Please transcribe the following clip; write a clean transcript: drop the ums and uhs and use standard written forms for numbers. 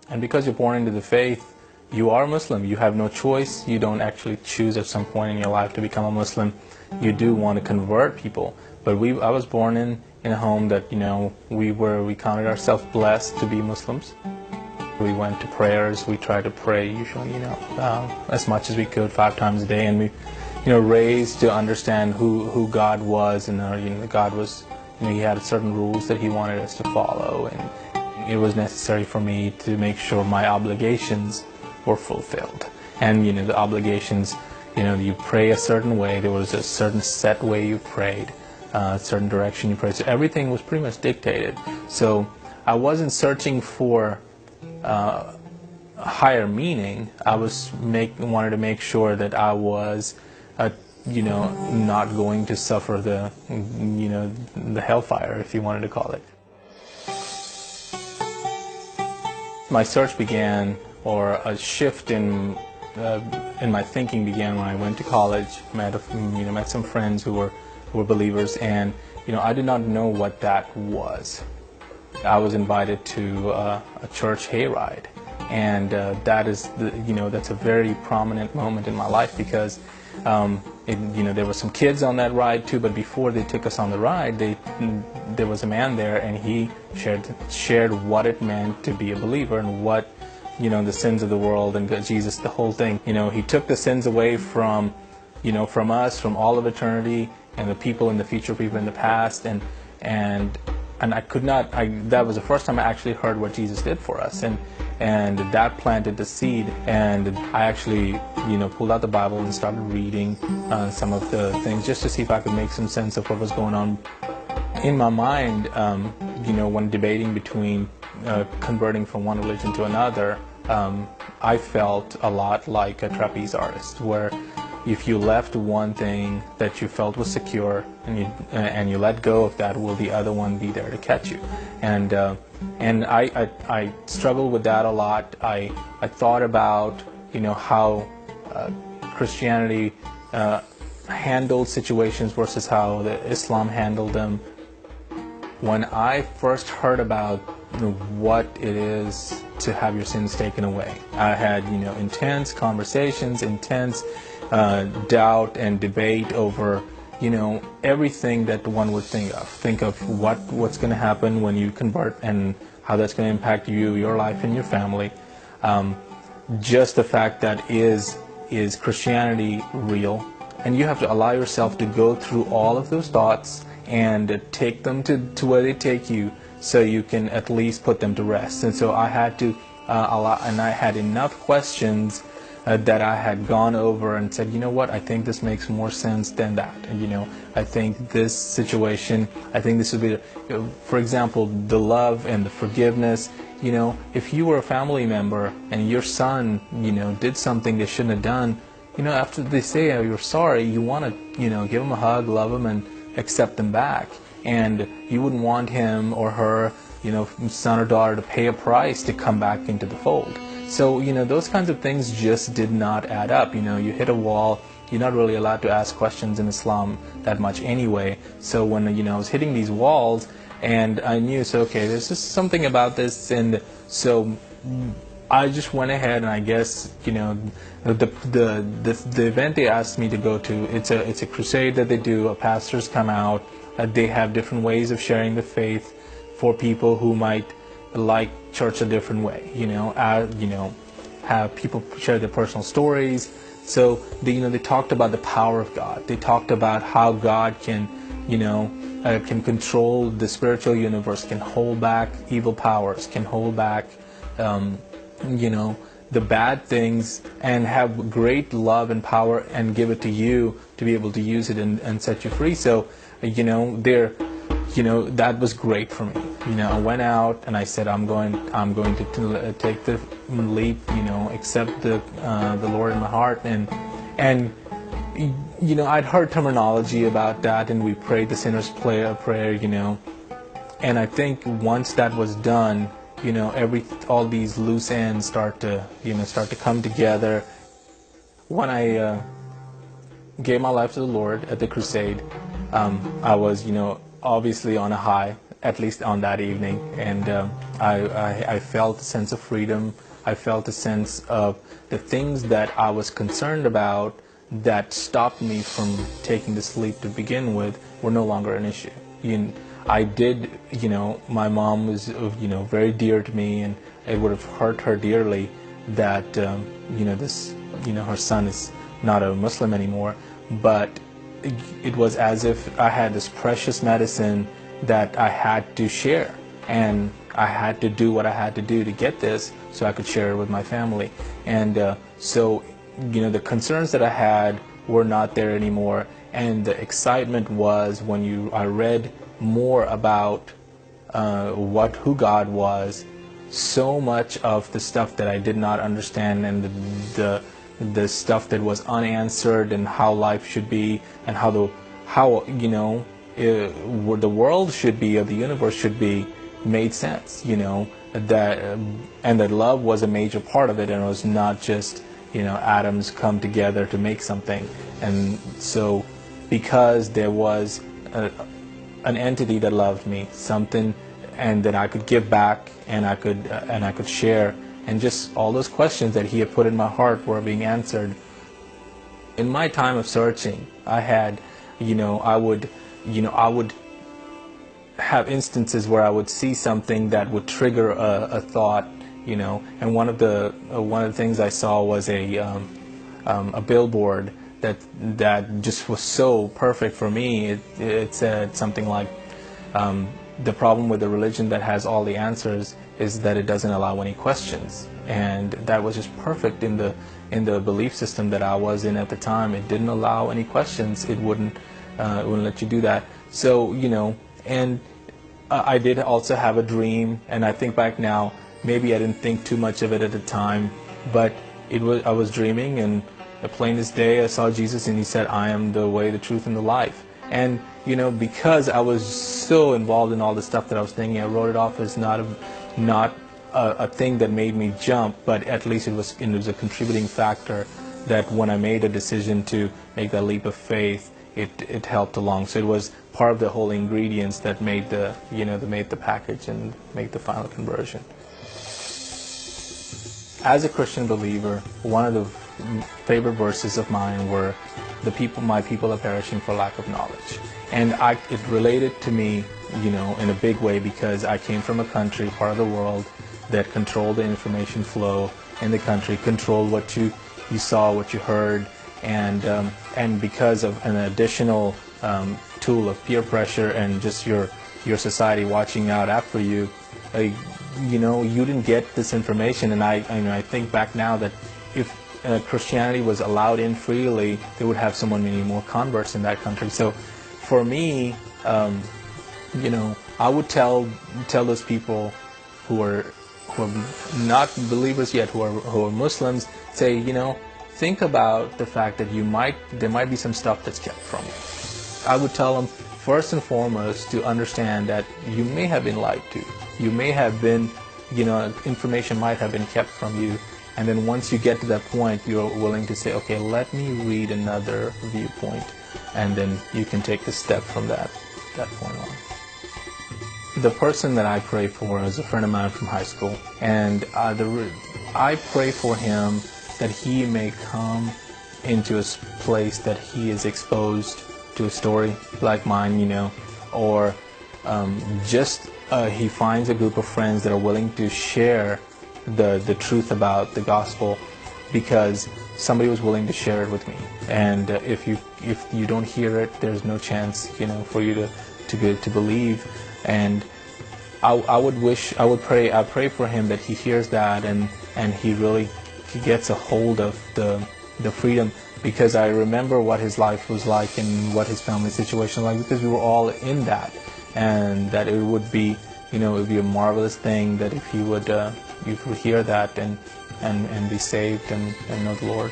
And because you're born into the faith, you are Muslim. You have no choice. You don't actually choose at some point in your life to become a Muslim. You do want to convert people. But I was born in a home that, we counted ourselves blessed to be Muslims. We went to prayers. We tried to pray usually, as much as we could, 5 times a day. And we, raised to understand who God was, and God was, He had certain rules that He wanted us to follow, and it was necessary for me to make sure my obligations were fulfilled. And the obligations, you pray a certain way. There was a certain set way you prayed, a certain direction you prayed. So everything was pretty much dictated. So I wasn't searching for higher meaning. I wanted to make sure that I was, not going to suffer the hellfire, if you wanted to call it. My search began, or a shift in my thinking began when I went to college. Met some friends who were believers, and I did not know what that was. I was invited to a church hayride, and that's a very prominent moment in my life, because there were some kids on that ride too. But before they took us on the ride, there was a man there, and he shared what it meant to be a believer, and what the sins of the world and Jesus, the whole thing. He took the sins away from us, from all of eternity, and the people in the future, people in the past, and I could not. That was the first time I actually heard what Jesus did for us, and that planted the seed. And I actually, pulled out the Bible and started reading some of the things, just to see if I could make some sense of what was going on in my mind. When debating between converting from one religion to another, I felt a lot like a trapeze artist, where if you left one thing that you felt was secure, and you let go of that, will the other one be there to catch you? And I struggled with that a lot. I thought about how Christianity handled situations versus how Islam handled them. When I first heard about what it is to have your sins taken away, I had intense conversations, intense doubt and debate over everything that one would think of. Think of what's going to happen when you convert, and how that's going to impact you, your life, and your family. Just the fact that is Christianity real? And you have to allow yourself to go through all of those thoughts and take them to where they take you, so you can at least put them to rest. And so I had to and I had enough questions that I had gone over and said, I think this makes more sense than that. And I think this situation, I think this would be, for example, the love and the forgiveness. If you were a family member and your son, did something they shouldn't have done, after they say you're sorry, you want to, give them a hug, love them, and accept them back. And you wouldn't want him or her, son or daughter, to pay a price to come back into the fold. So, those kinds of things just did not add up. You hit a wall. You're not really allowed to ask questions in Islam that much anyway. So when, I was hitting these walls, and I knew, so, okay, there's just something about this. And so I just went ahead, and I guess, the event they asked me to go to, it's a crusade that they do. Pastors come out. They have different ways of sharing the faith for people who might like church a different way, have people share their personal stories. So they talked about the power of God. They talked about how God can control the spiritual universe, can hold back evil powers, can hold back the bad things, and have great love and power, and give it to you to be able to use it and set you free. So that was great for me. I went out and I said, I'm going to take the leap, accept the Lord in my heart, and I'd heard terminology about that, and we prayed the sinner's prayer, and I think once that was done, all these loose ends start to come together. When I gave my life to the Lord at the crusade, I was, obviously on a high, at least on that evening, and I felt a sense of freedom. I felt a sense of the things that I was concerned about that stopped me from taking this leap to begin with were no longer an issue. I did, my mom was, very dear to me, and it would have hurt her dearly that, her son is not a Muslim anymore. But it was as if I had this precious medicine that I had to share, and I had to do what I had to do to get this so I could share it with my family. And so the concerns that I had were not there anymore, and the excitement was when I read more about who God was. So much of the stuff that I did not understand, and the stuff that was unanswered, and how life should be, and how the world should be, or the universe should be, made sense. That and that love was a major part of it, and it was not just atoms come together to make something. And so, because there was an entity that loved me, something, and that I could give back, and I could share, and just all those questions that he had put in my heart were being answered. In my time of searching, I had, I would have instances where I would see something that would trigger a thought, and one of the things I saw was a billboard that just was so perfect for me. It said something like, the problem with the religion that has all the answers is that it doesn't allow any questions. And that was just perfect in the belief system that I was in at the time. It didn't allow any questions. It wouldn't let you do that. So and I did also have a dream, and I think back now, maybe I didn't think too much of it at the time, but I was dreaming, and plain as day I saw Jesus, and he said, "I am the way, the truth, and the life." And because I was so involved in all the stuff that I was thinking, I wrote it off as not a thing that made me jump, but at least it was a contributing factor that when I made a decision to make that leap of faith, it helped along. So it was part of the whole ingredients that made the package and made the final conversion. As a Christian believer, one of the favorite verses of mine were, my people are perishing for lack of knowledge. And it related to me, in a big way, because I came from a country, part of the world, that controlled the information flow in the country, controlled what you saw, what you heard, and because of an additional tool of peer pressure and just your society watching out after you, you didn't get this information. And I think back now that if Christianity was allowed in freely, they would have so many more converts in that country. So for me, I would tell those people who are not believers yet, who are Muslims, say, think about the fact that there might be some stuff that's kept from you. I would tell them, first and foremost, to understand that you may have been lied to. You may have been, information might have been kept from you. And then once you get to that point, you're willing to say, okay, let me read another viewpoint. And then you can take the step from that point on. The person that I pray for is a friend of mine from high school. And I pray for him that he may come into a place that he is exposed to a story like mine, or he finds a group of friends that are willing to share the truth about the gospel, because somebody was willing to share it with me. And if you don't hear it, there's no chance, for you to believe. And I pray for him that he hears that and he gets a hold of the freedom, because I remember what his life was like and what his family situation was like, because we were all in that, and that it would be a marvelous thing that if you would hear that and be saved and know the Lord.